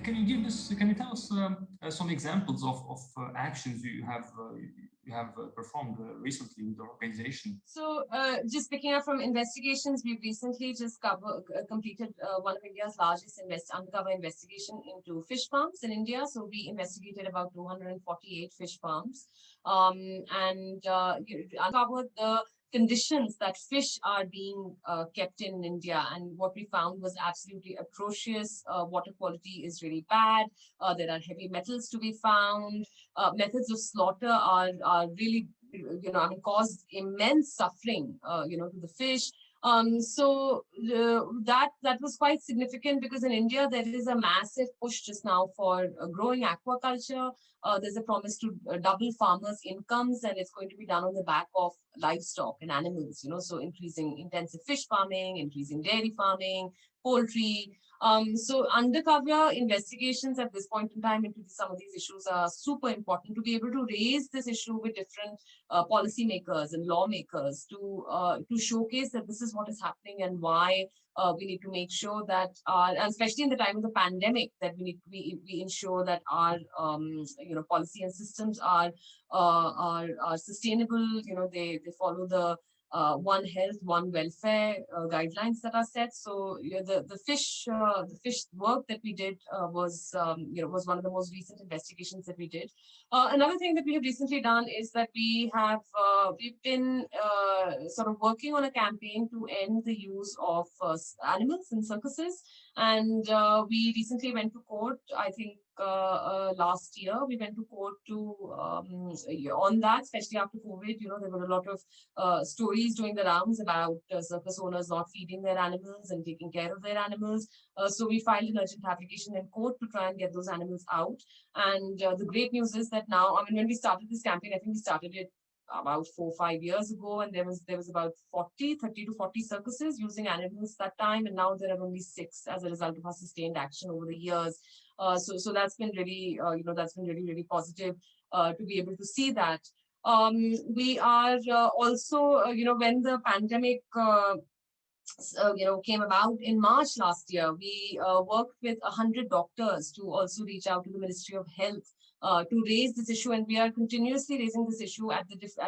can you give us? Can you tell us some examples of actions you have performed recently with the organization? So, just picking up from investigations, we've recently just completed one of India's largest undercover investigation into fish farms in India. So, we investigated about 248 fish farms and uncovered the conditions that fish are being kept in India. And what we found was absolutely atrocious. Water quality is really bad. There are heavy metals to be found. Methods of slaughter are really, caused immense suffering, to the fish. That was quite significant because in India there is a massive push just now for growing aquaculture. There's a promise to double farmers' incomes, and it's going to be done on the back of livestock and animals. So increasing intensive fish farming, increasing dairy farming, poultry. So undercover investigations at this point in time into some of these issues are super important to be able to raise this issue with different policymakers and lawmakers to showcase that this is what is happening and why we need to make sure that and especially in the time of the pandemic, that we ensure that our policy and systems are sustainable. They follow the One Health, One Welfare guidelines that are set. So the fish work that we did was one of the most recent investigations that we did. Another thing that we have recently done is that we've been sort of working on a campaign to end the use of animals in circuses, and we recently went to court. I think last year we went to court on that, especially after COVID. There were a lot of stories doing the rounds about circus owners not feeding their animals and taking care of their animals. So we filed an urgent application in court to try and get those animals out. And the great news is that now, when we started this campaign, I think we started it about 4 or 5 years ago, and there was about 30 to 40 circuses using animals that time, and now there are only 6 as a result of our sustained action over the years. So that's been really, really positive to be able to see that. We are also, when the pandemic came about in March last year, we worked with 100 doctors to also reach out to the Ministry of Health to raise this issue, and we are continuously raising this issue at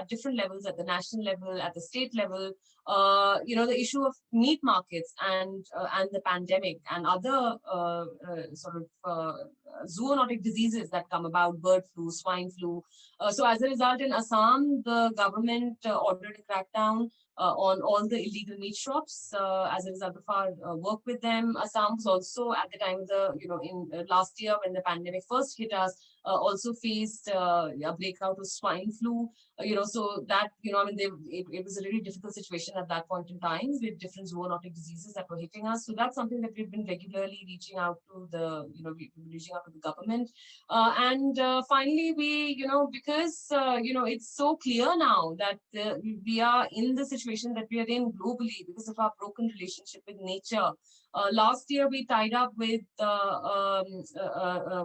different levels, at the national level, at the state level. The issue of meat markets and the pandemic and other zoonotic diseases that come about, bird flu, swine flu. So as a result, in Assam, the government ordered a crackdown on all the illegal meat shops as a result of our work with them. Assam was also at the time of the, last year when the pandemic first hit us, also faced a breakout of swine flu. So that, it was a really difficult situation at that point in time with different zoonotic diseases that were hitting us. So that's something that we've been regularly reaching out to the government. And finally, because, it's so clear now that we are in the situation that we are in globally because of our broken relationship with nature. Last year, we tied up with a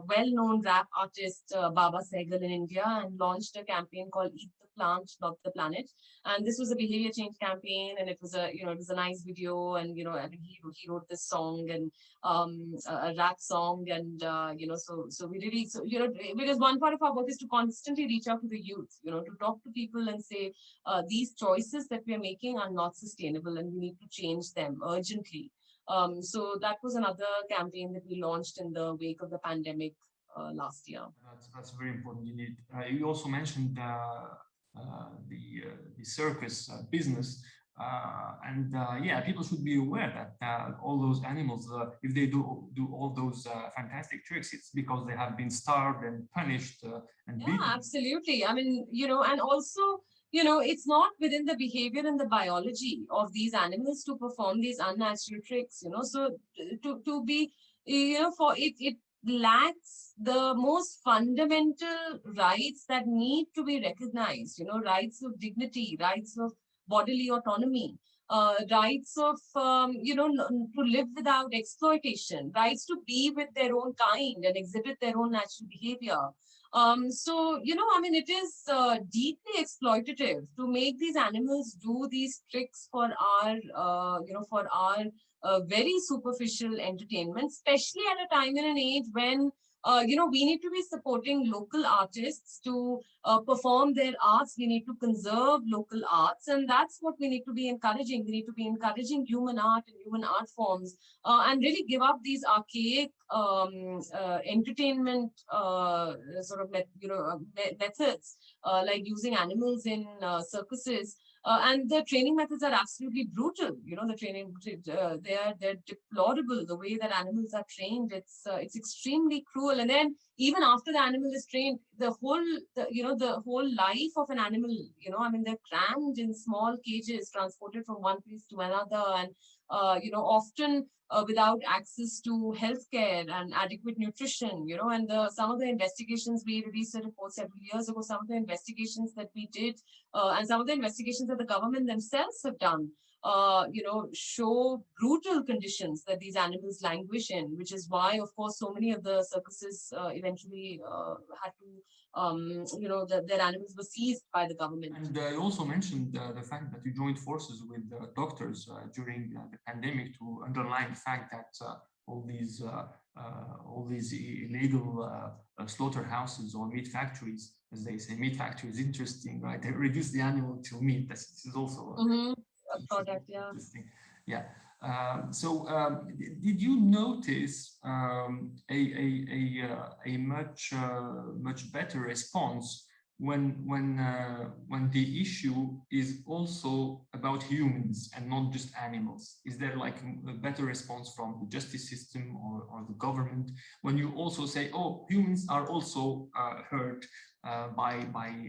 well-known rap artist, Baba Sehgal in India, and launched a campaign called Eat the Plant, Not the Planet. And this was a behavior change campaign, and it was a nice video, and he wrote this song and a rap song, and so we really because one part of our work is to constantly reach out to the youth, to talk to people and say these choices that we are making are not sustainable, and we need to change them urgently. So that was another campaign that we launched in the wake of the pandemic last year. That's very important. You also mentioned the circus business, and people should be aware that all those animals, if they do all those fantastic tricks, it's because they have been starved and punished and beaten. Absolutely. And also, it's not within the behavior and the biology of these animals to perform these unnatural tricks, so to be, it lacks the most fundamental rights that need to be recognized, rights of dignity, rights of bodily autonomy, rights of, to live without exploitation, rights to be with their own kind and exhibit their own natural behavior. So, I mean, it is deeply exploitative to make these animals do these tricks for our, for our very superficial entertainment, especially at a time and an age when, we need to be supporting local artists to perform their arts. We need to conserve local arts, and that's what we need to be encouraging. We need to be encouraging human art and human art forms, and really give up these archaic entertainment sort of methods, like using animals in circuses. And the training methods are absolutely brutal. The training, they're deplorable. The way that animals are trained, it's extremely cruel. And then even after the animal is trained, the whole life of an animal, I mean, they're crammed in small cages, transported from one place to another, and often without access to healthcare and adequate nutrition, and some of the investigations, we released a report several years ago, some of the investigations that we did, and some of the investigations that the government themselves have done, show brutal conditions that these animals languish in, which is why, of course, so many of the circuses eventually had to, their animals were seized by the government. And you also mentioned the fact that you joined forces with doctors during the pandemic to underline the fact that all these illegal slaughterhouses or meat factories, as they say, meat factory is interesting, right? They reduce the animal to meat. This is also a product, yeah. Interesting. Yeah. Did you notice a much better response when the issue is also about humans and not just animals? Is there like a better response from the justice system or the government when you also say, oh, humans are also hurt by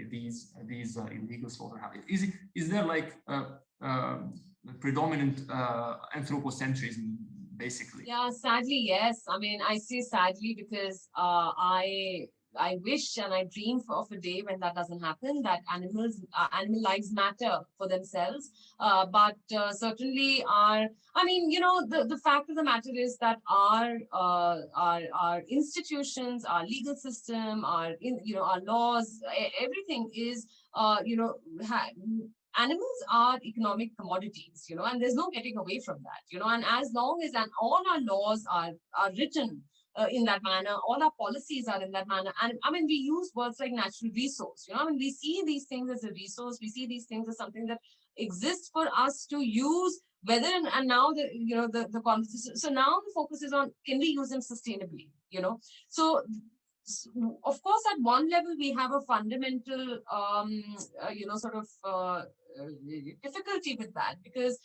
these illegal slaughterhouses? Is there like predominant anthropocentrism, basically? Yeah, sadly, yes. I mean, I say sadly because I wish and I dream of a day when that doesn't happen, that animal lives matter for themselves. But certainly I mean, the fact of the matter is that our institutions, our legal system, our laws, everything is, animals are economic commodities, and there's no getting away from that, and as long as all our laws are written in that manner, all our policies are in that manner. And I mean, we use words like natural resource, I mean, we see these things as a resource, we see these things as something that exists for us to use, whether, and now the conversation, so now the focus is on, can we use them sustainably, so of course, at one level, we have a fundamental, sort of difficulty with that, because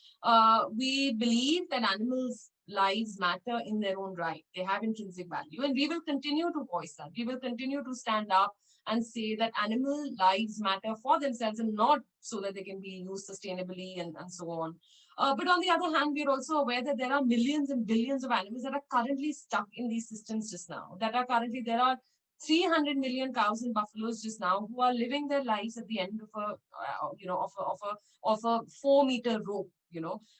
we believe that animals' lives matter in their own right. They have intrinsic value, and we will continue to voice that. We will continue to stand up and say that animal lives matter for themselves and not so that they can be used sustainably and so on. But on the other hand, we're also aware that there are millions and billions of animals that are currently stuck in these systems just now, there are 300 million cows and buffaloes just now who are living their lives at the end of a 4-meter rope,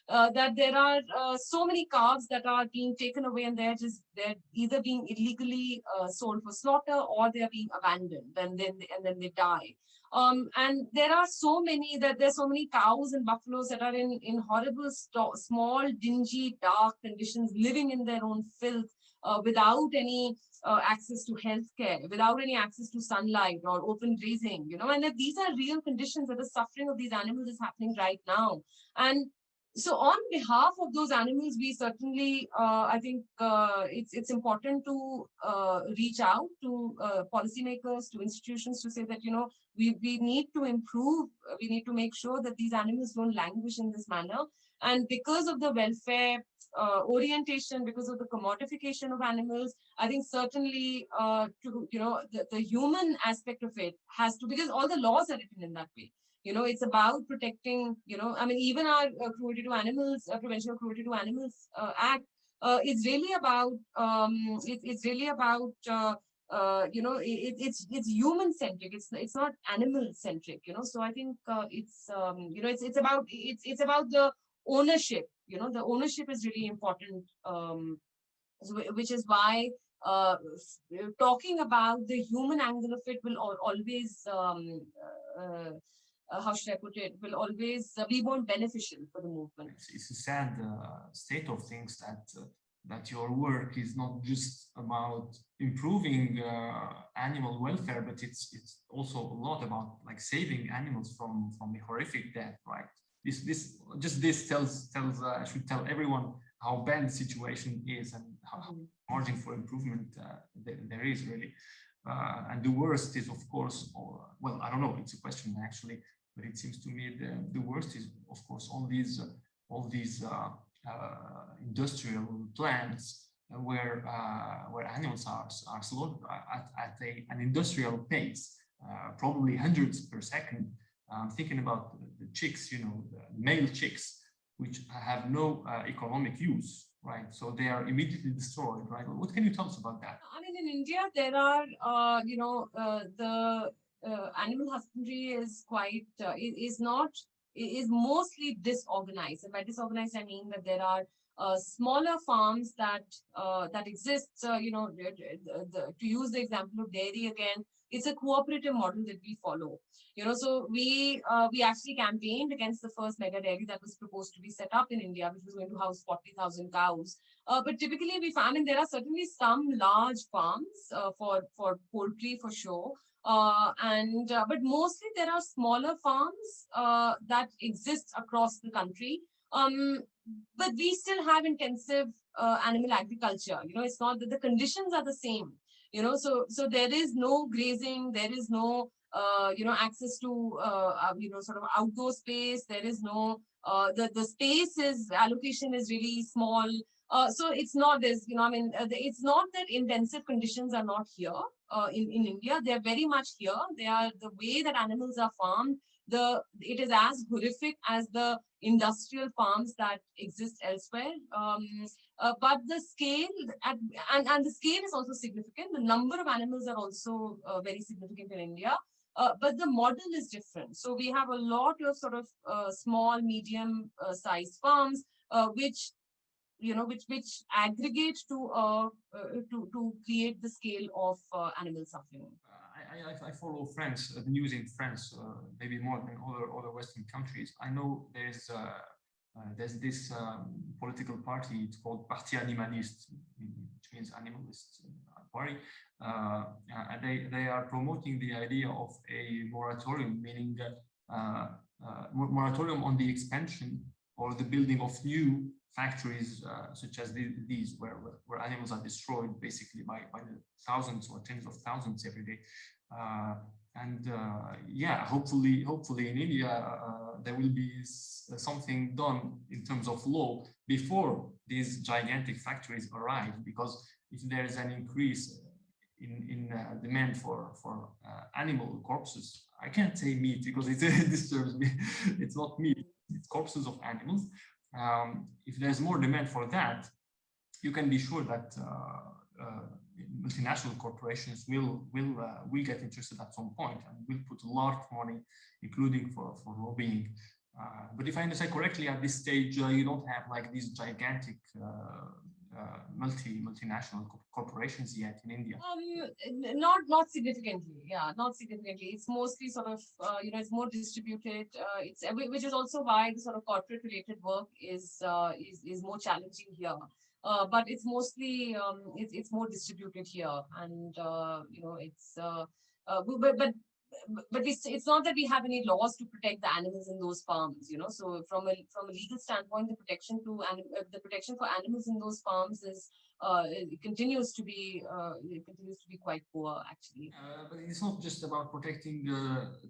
that there are so many calves that are being taken away, and they're either being illegally sold for slaughter, or they're being abandoned, and then they die. And there's so many cows and buffaloes that are in horrible, small, dingy, dark conditions, living in their own filth, without any access to healthcare, without any access to sunlight or open grazing, and that these are real conditions, that the suffering of these animals is happening right now. And so on behalf of those animals, we certainly, I think it's important to reach out to policymakers, to institutions, to say that, we need to improve, we need to make sure that these animals don't languish in this manner. And because of the welfare orientation, because of the commodification of animals, I think certainly the human aspect of it has to, because all the laws are written in that way. It's about protecting, I mean, even our Cruelty to Animals, Prevention of Cruelty to Animals Act is really about, it's really about, it's human centric. It's not animal centric. So I think it's about the ownership. The ownership is really important, which is why talking about the human angle of it will always, how should I put it, will always be more beneficial for the movement. It's a sad state of things that that your work is not just about improving animal welfare, but it's also a lot about like saving animals from a horrific death, right? This tells should tell everyone how bad the situation is and how margin for improvement there is really. And the worst is, of course, or well, I don't know, it's a question actually, but it seems to me the worst is, of course, all these industrial plants where animals are slaughtered at an industrial pace, probably hundreds per second. I'm thinking about the chicks, you know, the male chicks, which have no economic use, right? So they are immediately destroyed, right? What can you tell us about that? I mean, in India, there are, the animal husbandry is quite, is mostly disorganized. And by disorganized, I mean that there are smaller farms that exist. To use the example of dairy again, it's a cooperative model that we follow. So we actually campaigned against the first mega dairy that was proposed to be set up in India, which was going to house 40,000 cows. But typically, there are certainly some large farms for poultry for sure. But mostly there are smaller farms that exist across the country. But we still have intensive animal agriculture. It's not that the conditions are the same. So there is no grazing, there is no access to sort of outdoor space. There is no the allocation is really small. So it's not this, it's not that intensive conditions are not here in India. They're very much here. They are the way that animals are farmed. It is as horrific as the industrial farms that exist elsewhere. But the scale and the scale is also significant. The number of animals are also very significant in India. But the model is different. So we have a lot of sort of small, medium sized farms, which aggregate to create the scale of animal suffering. I follow France, the news in France, maybe more than other Western countries. I know there's this political party. It's called Parti Animaliste, which means animalist party. And they are promoting the idea of a moratorium, meaning moratorium on the expansion or the building of new factories such as these, where animals are destroyed basically by the thousands or tens of thousands every day. Yeah, hopefully in India there will be something done in terms of law before these gigantic factories arrive, because if there is an increase in demand for animal corpses, I can't say meat because it disturbs me. It's not meat, it's corpses of animals. If there's more demand for that, you can be sure that multinational corporations will get interested at some point and will put a lot of money, including for lobbying. But if I understand correctly, at this stage, you don't have like these gigantic multinational corporations yet in India. Not significantly. Yeah, not significantly. It's mostly sort of it's more distributed. Which is also why the sort of corporate related work is more challenging here. But it's mostly it's more distributed here, and but it's not that we have any laws to protect the animals in those farms. So from a legal standpoint, the protection for animals in those farms is it continues to be quite poor actually. But it's not just about protecting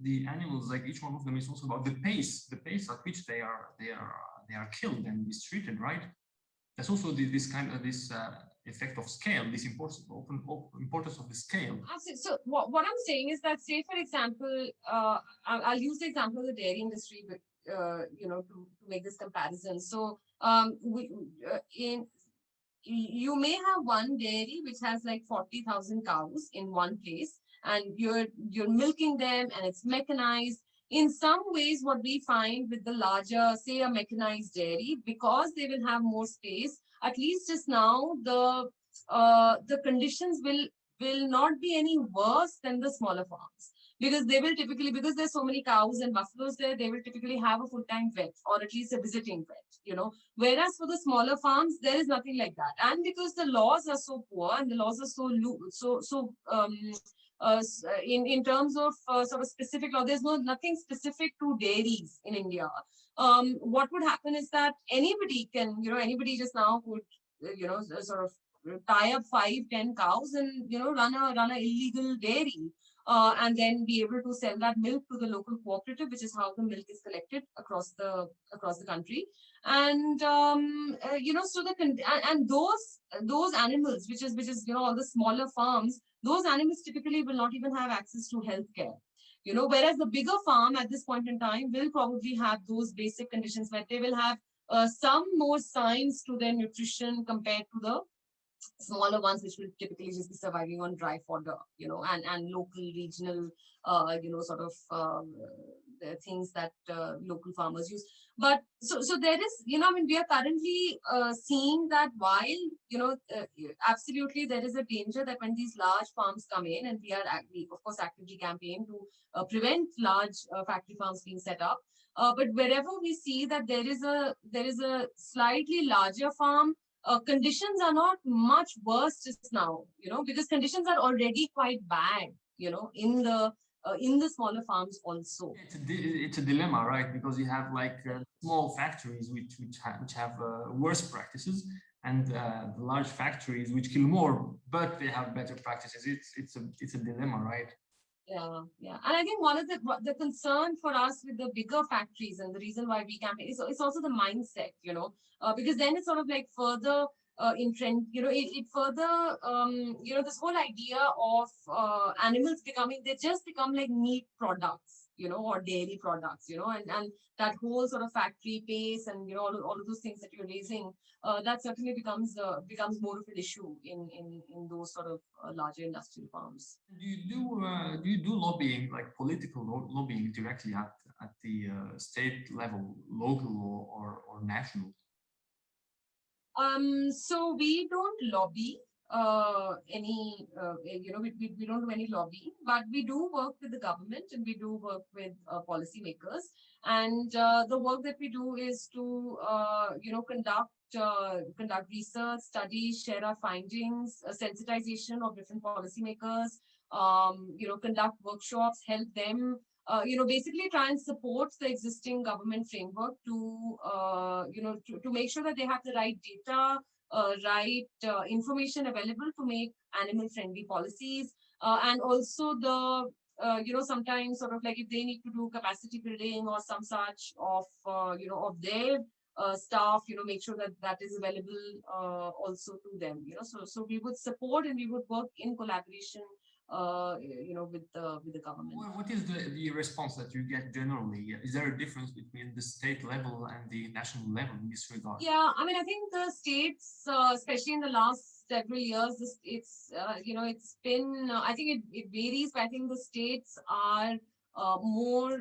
the animals, like each one of them. It's also about the pace at which they are killed and mistreated, right? There's also this effect of scale, this importance of the scale. Absolutely. So what I'm saying is that, say for example, I'll use the example of the dairy industry, but to make this comparison. So you may have one dairy which has like 40,000 cows in one place, and you're milking them, and it's mechanized. In some ways, what we find with the larger, say, a mechanized dairy, because they will have more space, at least just now, the the conditions will not be any worse than the smaller farms, because they will typically, because there's so many cows and buffaloes there, they will typically have a full-time vet or at least a visiting vet. Whereas for the smaller farms, there is nothing like that. And because the laws are so poor and the laws are in terms of sort of specific law, there's nothing specific to dairies in India. What would happen is that anybody just now could, sort of tie up 5, 10 cows and run a illegal dairy, and then be able to sell that milk to the local cooperative, which is how the milk is collected across the country. And so and those animals, which is all the smaller farms, those animals typically will not even have access to healthcare. Whereas the bigger farm at this point in time will probably have those basic conditions where they will have some more science to their nutrition compared to the smaller ones, which will typically just be surviving on dry fodder, and local, regional, sort of the things that local farmers use. But so there is, we are currently seeing that while, absolutely there is a danger that when these large farms come in, and we of course actively campaign to prevent large factory farms being set up. But wherever we see that there is a slightly larger farm, conditions are not much worse just now, because conditions are already quite bad, in the smaller farms also. It's a dilemma, right? Because you have like small factories which have worse practices, and the large factories which kill more, but they have better practices. It's a dilemma, right? Yeah. And I think one of the concern for us with the bigger factories, and the reason why we campaign is it's also the mindset, because then it's sort of like further in trend, it further, this whole idea of animals they just become like meat products, or dairy products, and that whole sort of factory pace and, all of those things that you're raising, that certainly becomes more of an issue in those sort of larger industrial farms. Do you do lobbying, like political lobbying directly at the state level, local or national? So we don't lobby we don't do any lobbying, but we do work with the government and we do work with policymakers. And the work that we do is to, conduct research, studies, share our findings, sensitization of different policymakers, conduct workshops, help them basically try and support the existing government framework to make sure that they have the right data, right information available to make animal friendly policies, and also sometimes sort of like if they need to do capacity building or some such of their staff, make sure that that is available also to them. So we would support and we would work in collaboration with the government. What is the response that you get generally? Is there a difference between the state level and the national level in this regard? Yeah, I mean, I think the states, especially in the last several years, it's been, I think it varies, but I think the states are more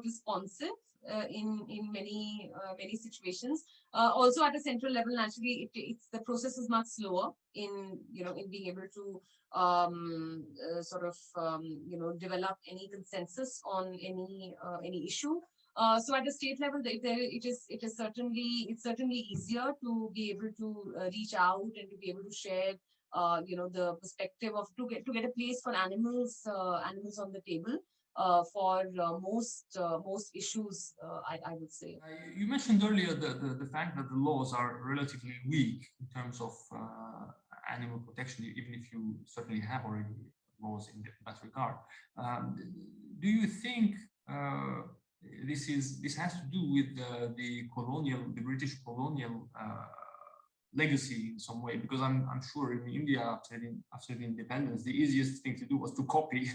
responsive in many situations. Also at a central level, naturally, it's the process is much slower in being able to develop any consensus on any issue. So at the state level, it's certainly easier to be able to reach out and to be able to share the perspective of to get a place for animals on the table for most issues, I would say. You mentioned earlier the fact that the laws are relatively weak in terms of animal protection, even if you certainly have already laws in that regard. Do you think this has to do with the British colonial legacy in some way? Because I'm sure in India after the independence, the easiest thing to do was to copy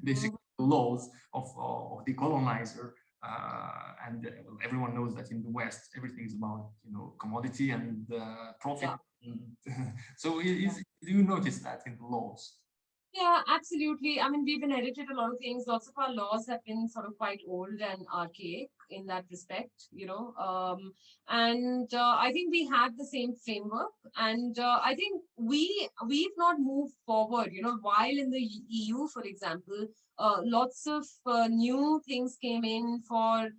basically the laws of the colonizer. And everyone knows that in the West, everything is about commodity and profit. Yeah. So do you notice that in the laws? Yeah, absolutely. I mean, we've inherited a lot of things. Lots of our laws have been sort of quite old and archaic in that respect, and I think we have the same framework, and I think we've not moved forward. While in the EU, for example, lots of new things came in for.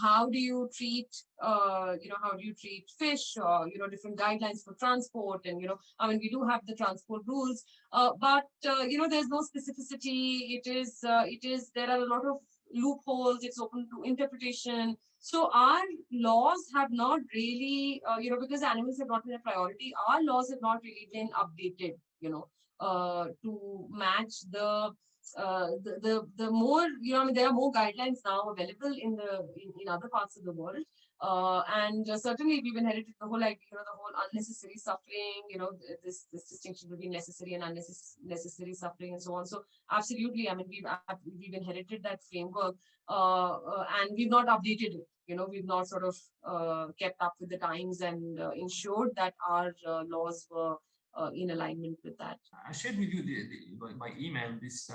How do you treat, how do you treat fish, or different guidelines for transport, and I mean, we do have the transport rules, but there's no specificity. There are a lot of loopholes. It's open to interpretation. So our laws have not really, because animals have not been a priority, our laws have not really been updated, to match the more, I mean, there are more guidelines now available in other parts of the world. And certainly we've inherited the whole idea, the whole unnecessary suffering, this distinction between necessary and unnecessary suffering and so on. So absolutely, I mean, we've inherited that framework, and we've not updated it. We've not sort of kept up with the times and ensured that our laws were in alignment with that. I shared with you by email this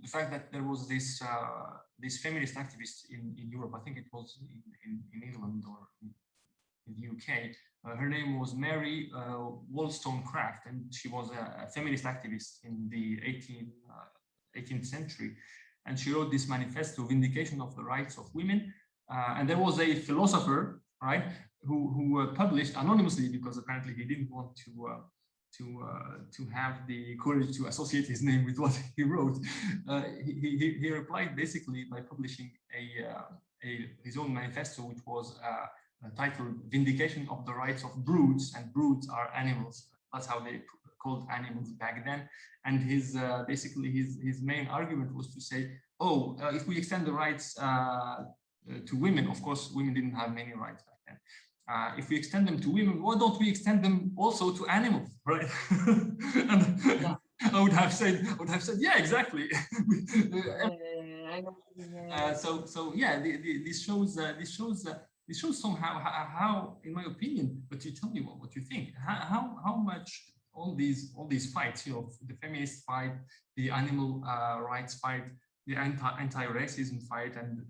the fact that there was this feminist activist in Europe. I think it was in England or in the UK. Her name was Mary Wollstonecraft, and she was a feminist activist in the 18th century. And she wrote this manifesto, Vindication of the Rights of Women. And there was a philosopher, right, who published anonymously, because apparently he didn't want to have the courage to associate his name with what he wrote. He replied basically by publishing his own manifesto, which was titled Vindication of the Rights of Brutes, and brutes are animals. That's how they called animals back then. And basically his main argument was to say, if we extend the rights to women, of course, women didn't have many rights back then. If we extend them to women, why don't we extend them also to animals, right? And yeah. I would have said, yeah, exactly. So yeah, this shows somehow how, in my opinion, but you tell me what you think. How much all these fights, the feminist fight, the animal rights fight, the anti-racism fight, and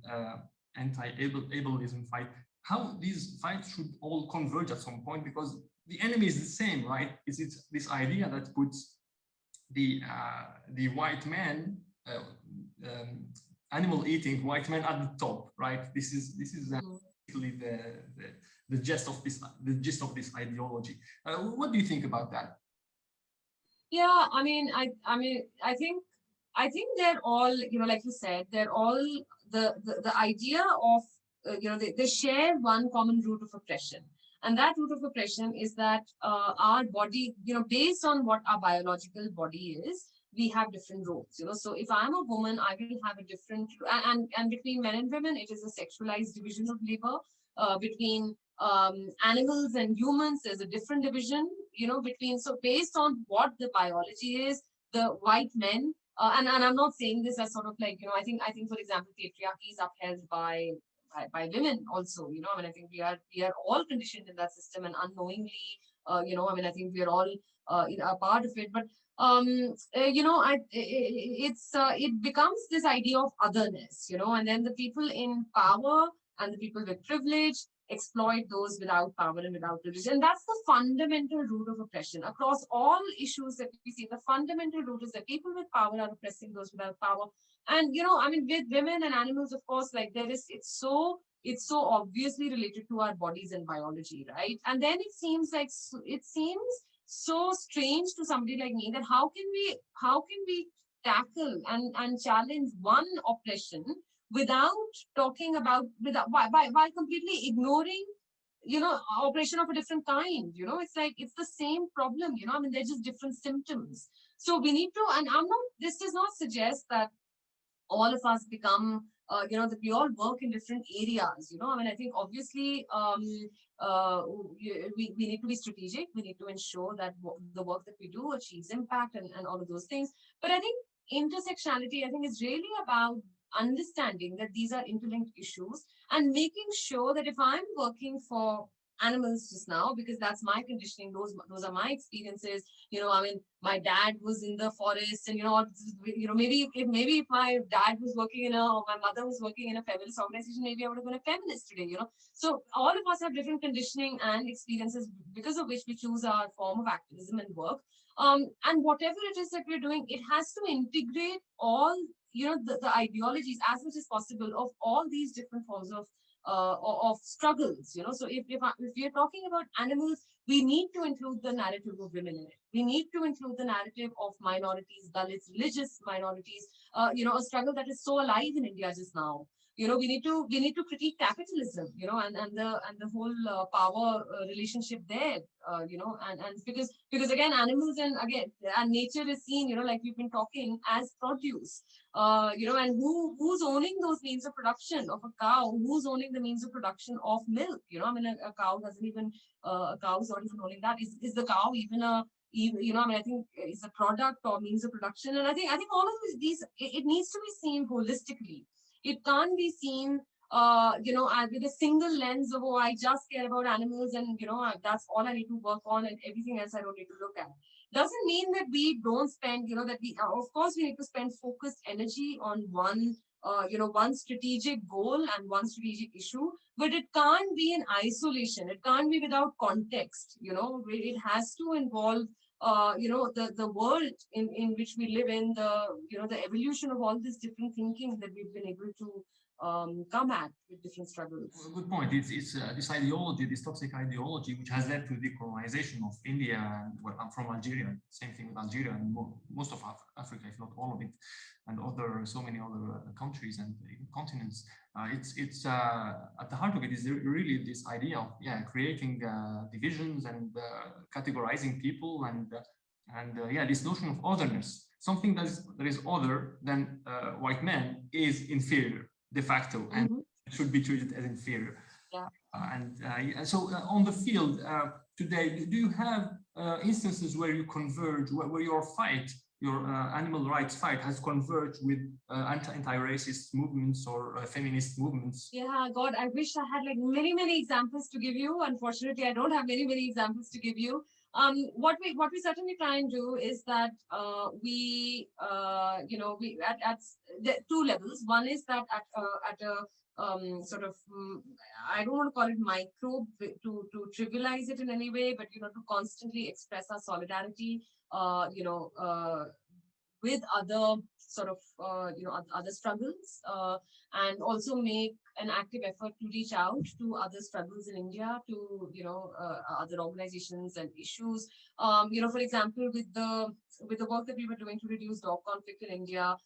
anti-ableism fight, how these fights should all converge at some point, because the enemy is the same, right? It's this idea that puts the white man, animal-eating white man at the top, right? This is basically the gist of this ideology. What do you think about that? Yeah, I mean, I think they're all, like you said, they're all the idea of, they share one common root of oppression. And that root of oppression is that our body, based on what our biological body is, we have different roles. So if I'm a woman, I will have a different, and between men and women, it is a sexualized division of labor. Between animals and humans, there's a different division, so based on what the biology is, the white men, and I'm not saying this as sort of like, I think, for example, patriarchy is upheld by women also, I mean, I think we are all conditioned in that system, and unknowingly, I mean, I think we are all a part of it, but it becomes this idea of otherness, and then the people in power and the people with privilege exploit those without power and without privilege. And that's the fundamental root of oppression across all issues that we see. The fundamental root is that people with power are oppressing those without power. And, I mean, with women and animals, of course, like it's so obviously related to our bodies and biology, right? And then it seems so strange to somebody like me that how can we tackle and challenge one oppression without talking about, while completely ignoring, operation of a different kind. It's like, it's the same problem, I mean, they're just different symptoms. So we need to, and this does not suggest that all of us become, that we all work in different areas, I mean, I think obviously we need to be strategic. We need to ensure that the work that we do achieves impact and all of those things. But I think intersectionality, I think, is really about understanding that these are interlinked issues and making sure that if I'm working for animals just now, because that's my conditioning. Those are my experiences. I mean, my dad was in the forest, and maybe if my dad was working or my mother was working in a feminist organization, maybe I would have been a feminist today. So all of us have different conditioning and experiences, because of which we choose our form of activism and work. And whatever it is that we're doing, it has to integrate all, the ideologies as much as possible of all these different forms of struggles. So if we are talking about animals, we need to include the narrative of women in it. We need to include the narrative of minorities, Dalits, religious minorities. A struggle that is so alive in India just now. We need to critique capitalism, and the whole power relationship there, and because again, animals and nature is seen, like we've been talking, as produce. And who's owning those means of production of a cow? Who's owning the means of production of milk? I mean, a cow doesn't even, a cow is not even owning that. Is the cow even I mean, I think it's a product or means of production. And I think all of these, it needs to be seen holistically. It can't be seen, with a single lens of, oh, I just care about animals, and, that's all I need to work on, and everything else I don't need to look at. Doesn't mean that we don't spend, that we, of course, we need to spend focused energy on one strategic goal and one strategic issue, but it can't be in isolation. It can't be without context. It has to involve, the world in which we live in, the evolution of all these different thinking that we've been able to come at with different struggles. Good point. It's this ideology, this toxic ideology, which has led to the decolonization of India. And well, I'm from Algeria. Same thing with Algeria and most of Africa, if not all of it, and so many other countries and continents. It's at the heart of it is really this idea of creating divisions and categorizing people, and this notion of otherness. Something that is other than white men is inferior de facto, and should be treated as inferior. Yeah. So on the field today, do you have instances where you converge, where your animal rights fight has converged with anti-racist movements or feminist movements? Yeah, God, I wish I had like many examples to give you. Unfortunately, I don't have many examples to give you. What we certainly try and do is that we at the two levels. One is that at a sort of, I don't want to call it micro to trivialize it in any way, but to constantly express our solidarity, with other sort of other struggles, and also make an active effort to reach out to other struggles in India, to other organizations and issues. For example, with the work that we were doing to reduce dog conflict in India,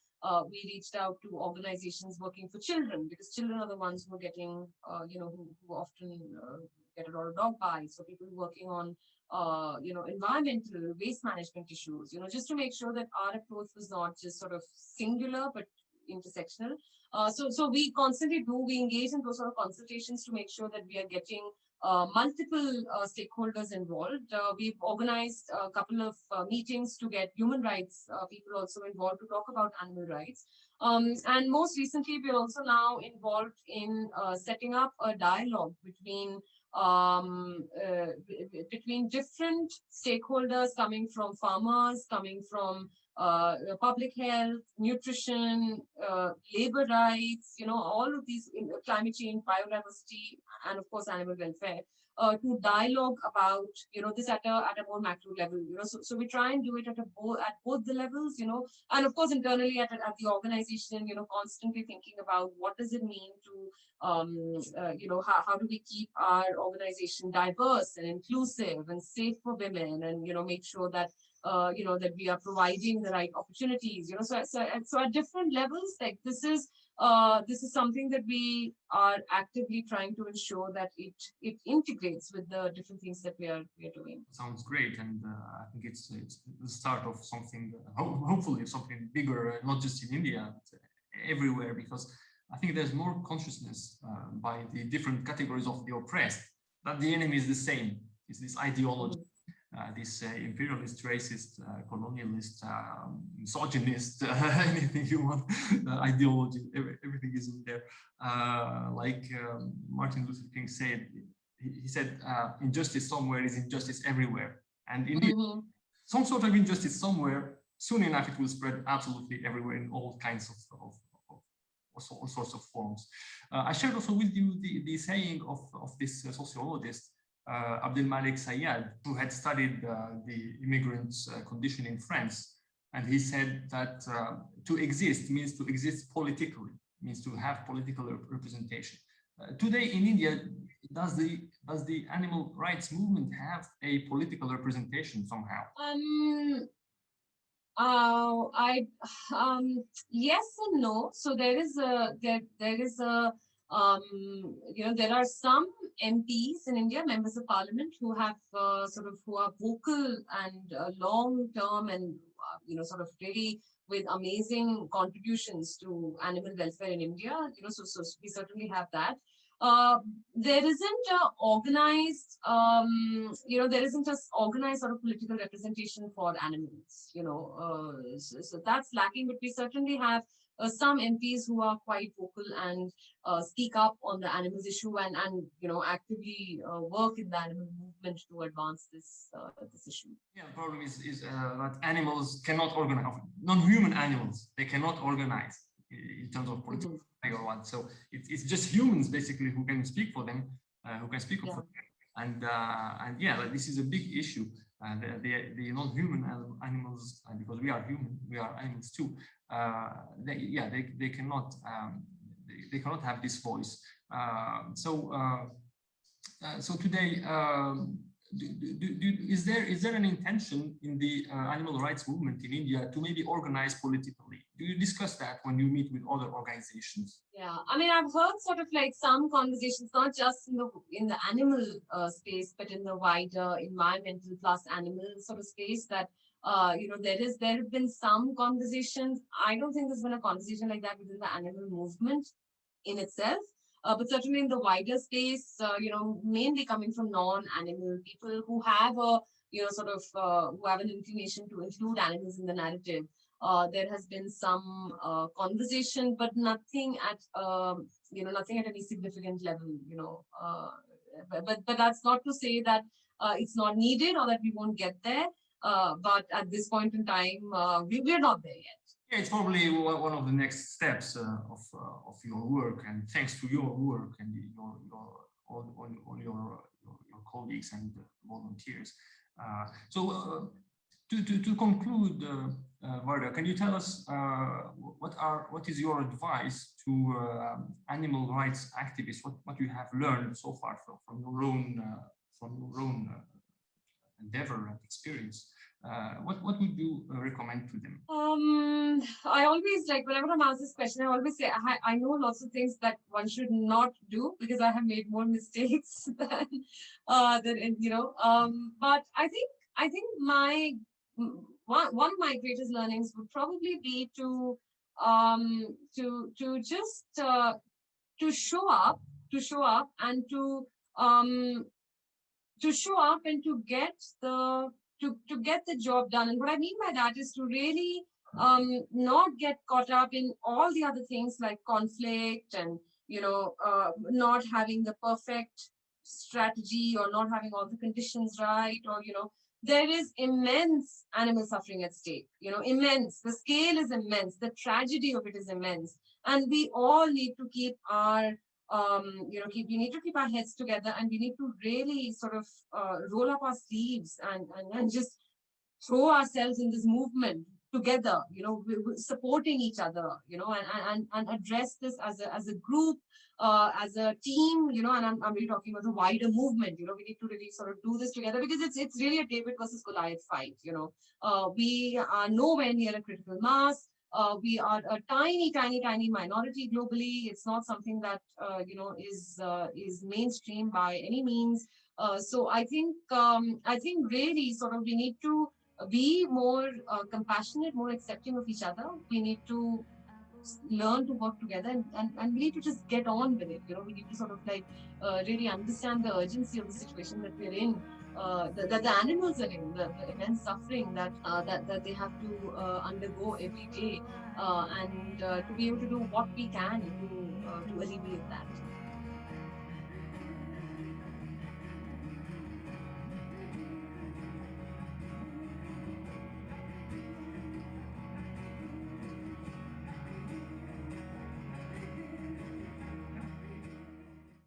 we reached out to organizations working for children, because children are the ones who are getting, who often get a lot of dog bites. So people working on, environmental waste management issues, just to make sure that our approach was not just sort of singular, but intersectional. So we engage in those sort of consultations to make sure that we are getting multiple stakeholders involved. We've organized a couple of meetings to get human rights people also involved to talk about animal rights. And most recently, we're also now involved in setting up a dialogue between different stakeholders, coming from farmers, coming from public health, nutrition, labor rights, all of these, climate change, biodiversity, and of course animal welfare, to dialogue about this at a more macro level. So we try and do it at both the levels, and of course internally at the organization, constantly thinking about what does it mean to how do we keep our organization diverse and inclusive and safe for women, and make sure that that we are providing the right opportunities. So at different levels, like this is something that we are actively trying to ensure that it integrates with the different things that we are doing. Sounds great, and I think it's the start of something, hopefully something bigger, not just in India, but everywhere, because I think there's more consciousness by the different categories of the oppressed that the enemy is the same. It's this ideology. This imperialist, racist, colonialist, misogynist, anything you want, ideology, everything is in there. Like Martin Luther King said, he said, injustice somewhere is injustice everywhere. And indeed, Mm-hmm. some sort of injustice somewhere, soon enough, it will spread absolutely everywhere in all kinds of all sorts of forms. I shared also with you the saying of this sociologist, Abdel Malik Sayad, who had studied the immigrants' condition in France. And he said that to exist means to exist politically, means to have political representation. Today in India, does the animal rights movement have a political representation somehow? I Yes and no. So there is a um, there are some MPs in India, members of parliament, who have who are vocal and long term and sort of really with amazing contributions to animal welfare in India. So we certainly have that. There isn't a organized, there isn't a organized sort of political representation for animals, so that's lacking, but we certainly have some MPs who are quite vocal and speak up on the animals issue and actively work in the animal movement to advance this issue. Yeah, the problem is that animals cannot organize, non-human animals, they cannot organize in terms of political or what. So it's just humans basically who can speak for them, who can speak for them. And yeah, like, this is a big issue. The non-human animals, because we are human, we are animals too. They cannot they cannot have this voice. So today, is there an intention in the animal rights movement in India to maybe organize politically? Do you discuss that when you meet with other organizations? Yeah, I mean, I've heard sort of like some conversations, not just in the animal space, but in the wider environmental plus animal sort of space. That there have been some conversations. I don't think there's been a conversation like that within the animal movement in itself. But certainly in the wider space, mainly coming from non-animal people who have a, who have an inclination to include animals in the narrative. There has been some conversation, but nothing at, nothing at any significant level, but that's not to say that it's not needed or that we won't get there. But at this point in time, we're not there yet. Yeah, it's probably one of the next steps of your work, and thanks to your work and all your colleagues and volunteers. To conclude, Varda, can you tell us what is your advice to animal rights activists? What you have learned so far from your own endeavor and experience? What would you recommend to them? I always, like, whenever I'm asked this question, I always say I know lots of things that one should not do because I have made more mistakes than but I think my one of my greatest learnings would probably be to just to show up and to show up and to get the job done. And what I mean by that is to really not get caught up in all the other things like conflict and not having the perfect strategy or not having all the conditions right, or there is immense animal suffering at stake, immense. The scale is immense, the tragedy of it is immense, and we all need to keep our we need to keep our heads together, and we need to really sort of roll up our sleeves and just throw ourselves in this movement together, supporting each other, and address this as a group, as a team, and I'm really talking about the wider movement. We need to really sort of do this together because it's really a David versus Goliath fight. We are nowhere near a critical mass. We are a tiny minority globally. It's not something that is mainstream by any means. So I think really sort of we need to be more compassionate, more accepting of each other. We need to learn to work together, and we need to just get on with it. We need to sort of like really understand the urgency of the situation that we're in. That the animals are in, the immense suffering that they have to undergo every day, and to be able to do what we can to alleviate that.